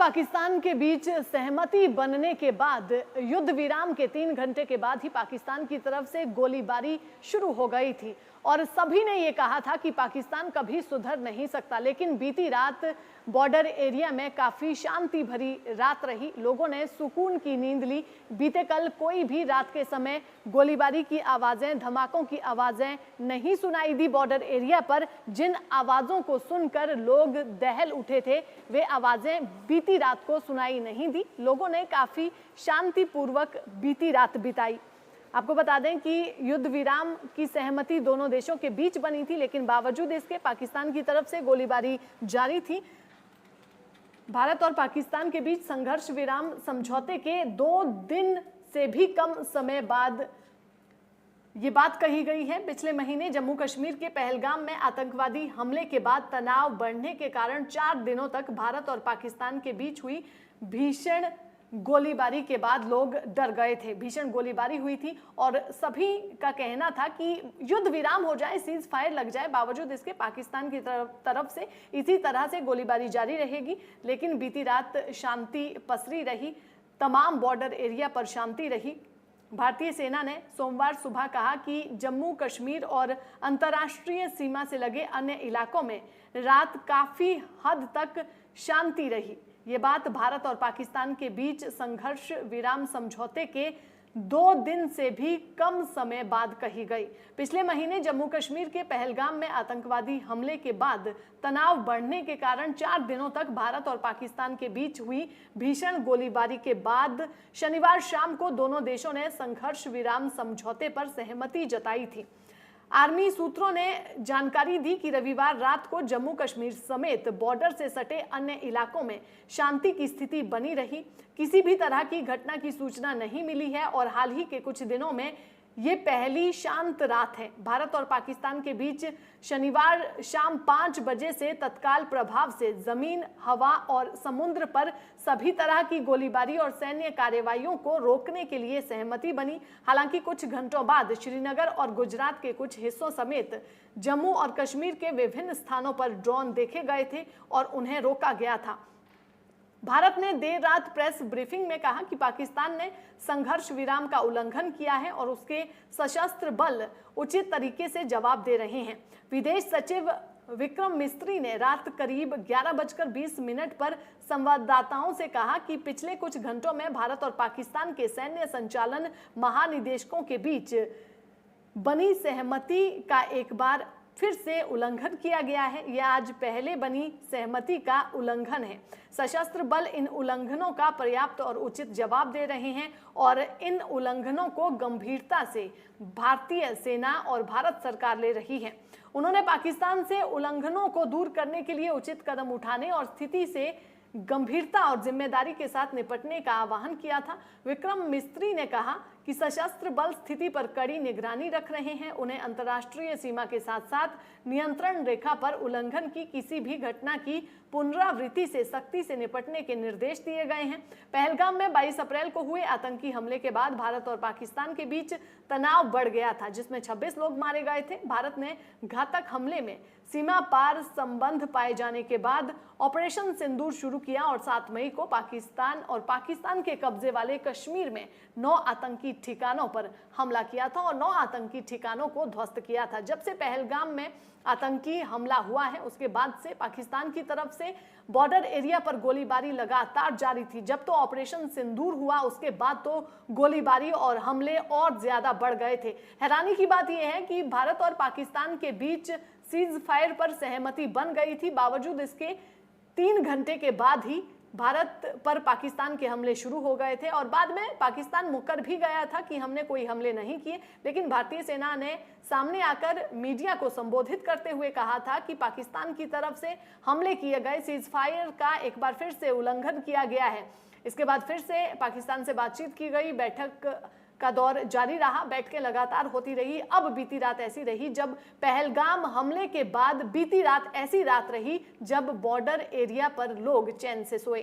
पाकिस्तान के बीच सहमति बनने के बाद युद्ध विराम के 3 घंटे के बाद ही पाकिस्तान की तरफ से गोलीबारी शुरू हो गई थी और सभी ने ये कहा था कि पाकिस्तान कभी सुधर नहीं सकता। लेकिन बीती रात बॉर्डर एरिया में काफी शांति भरी रात रही। लोगों ने सुकून की नींद ली। बीते कल कोई भी रात के समय गोलीबारी की आवाजें, धमाकों की आवाजें नहीं सुनाई दी बॉर्डर एरिया पर। जिन आवाजों को सुनकर लोग दहल उठे थे, वे आवाजें बीती रात को सुनाई नहीं दी। लोगों ने काफी शांतिपूर्वक बीती रात बिताई। आपको बता दें कि युद्ध विराम की सहमति दोनों देशों के बीच बनी थी, लेकिन बावजूद इसके पाकिस्तान की तरफ से गोलीबारी जारी थी। भारत और पाकिस्तान के बीच संघर्ष विराम समझौते के 2 दिन से भी कम समय बाद ये बात कही गई है। पिछले महीने जम्मू कश्मीर के पहलगाम में आतंकवादी हमले के बाद तनाव बढ़ने के कारण 4 दिनों तक भारत और पाकिस्तान के बीच हुई भीषण गोलीबारी के बाद लोग डर गए थे। भीषण गोलीबारी हुई थी और सभी का कहना था कि युद्ध विराम हो जाए, सीज फायर लग जाए। बावजूद इसके पाकिस्तान की तरफ से इसी तरह से गोलीबारी जारी रहेगी। लेकिन बीती रात शांति पसरी रही, तमाम बॉर्डर एरिया पर शांति रही। भारतीय सेना ने सोमवार सुबह कहा कि जम्मू कश्मीर और अंतर्राष्ट्रीय सीमा से लगे अन्य इलाकों में रात काफी हद तक शांति रही। ये बात भारत और पाकिस्तान के बीच संघर्ष विराम समझौते के 2 दिन से भी कम समय बाद कही गई। पिछले महीने जम्मू कश्मीर के पहलगाम में आतंकवादी हमले के बाद तनाव बढ़ने के कारण 4 दिनों तक भारत और पाकिस्तान के बीच हुई भीषण गोलीबारी के बाद शनिवार शाम को दोनों देशों ने संघर्ष विराम समझौते पर सहमति जताई थी। आर्मी सूत्रों ने जानकारी दी कि रविवार रात को जम्मू कश्मीर समेत बॉर्डर से सटे अन्य इलाकों में शांति की स्थिति बनी रही। किसी भी तरह की घटना की सूचना नहीं मिली है और हाल ही के कुछ दिनों में ये पहली शांत रात है। भारत और पाकिस्तान के बीच शनिवार शाम 5 बजे से तत्काल प्रभाव से जमीन, हवा और समुद्र पर सभी तरह की गोलीबारी और सैन्य कार्रवाइयों को रोकने के लिए सहमति बनी। हालांकि कुछ घंटों बाद श्रीनगर और गुजरात के कुछ हिस्सों समेत जम्मू और कश्मीर के विभिन्न स्थानों पर ड्रोन देखे गए थे और उन्हें रोका गया था। भारत ने देर रात प्रेस ब्रीफिंग में कहा कि पाकिस्तान ने संघर्ष विराम का उल्लंघन किया है और उसके सशस्त्र बल उचित तरीके से जवाब दे रहे हैं। विदेश सचिव विक्रम मिस्री ने रात करीब 11:20 पर संवाददाताओं से कहा कि पिछले कुछ घंटों में भारत और पाकिस्तान के सैन्य संचालन महानिदेशकों के बीच बनी सहमति का एक बार फिर से उल्लंघन किया गया है। यह आज पहले बनी सहमति का उल्लंघन है। सशस्त्र बल इन उल्लंघनों का पर्याप्त और उचित जवाब दे रहे हैं और इन उल्लंघनों को गंभीरता से भारतीय सेना और भारत सरकार ले रही है। उन्होंने पाकिस्तान से उल्लंघनों को दूर करने के लिए उचित कदम उठाने और स्थिति से गंभीरता और जिम्मेदारी के साथ निपटने का आह्वान किया था। विक्रम मिस्त्री ने कहा कि सशस्त्र बल स्थिति पर कड़ी निगरानी रख रहे हैं। उन्हें अंतर्राष्ट्रीय सीमा के साथ साथ नियंत्रण रेखा पर उल्लंघन की किसी भी घटना की पुनरावृत्ति से सख्ती से निपटने के निर्देश दिए गए हैं। पहलगाम में 22 अप्रैल को हुए आतंकी हमले के बाद भारत और पाकिस्तान के बीच तनाव बढ़ गया था, जिसमें 26 लोग मारे गए थे। भारत ने घातक हमले में सीमा पार संबंध पाए जाने के बाद ऑपरेशन सिंदूर शुरू किया और 7 मई को पाकिस्तान के कब्जे वाले कश्मीर में 9 आतंकी ठिकानों पर हमला किया था और 9 आतंकी ठिकानों को ध्वस्त किया था। जब से पहलगाम में आतंकी हमला हुआ है, उसके बाद से पाकिस्तान की तरफ से बॉर्डर एरिया पर गोलीबारी लगातार जारी थी। जब तो ऑपरेशन सिंदूर हुआ, उसके बाद तो गोलीबारी और हमले और ज्यादा बढ़ गए थे। हैरानी की बात यह है कि भारत और पाकिस्तान के बीच सीज फायर पर सहमति बन गई थी। बावजूद इसके 3 घंटे के बाद ही भारत पर पाकिस्तान के हमले शुरू हो गए थे और बाद में पाकिस्तान मुकर भी गया था कि हमने कोई हमले नहीं किए। लेकिन भारतीय सेना ने सामने आकर मीडिया को संबोधित करते हुए कहा था कि पाकिस्तान की तरफ से हमले किए गए सीज फायर का एक बार फिर से उल्लंघन किया गया है। इसके बाद फिर से पाकिस्तान से बातचीत की गई, बैठक का दौर जारी रहा, बैठकें लगातार होती रही। अब बीती रात ऐसी रही जब पहलगाम हमले के बाद बीती रात ऐसी रात रही जब बॉर्डर एरिया पर लोग चैन से सोए।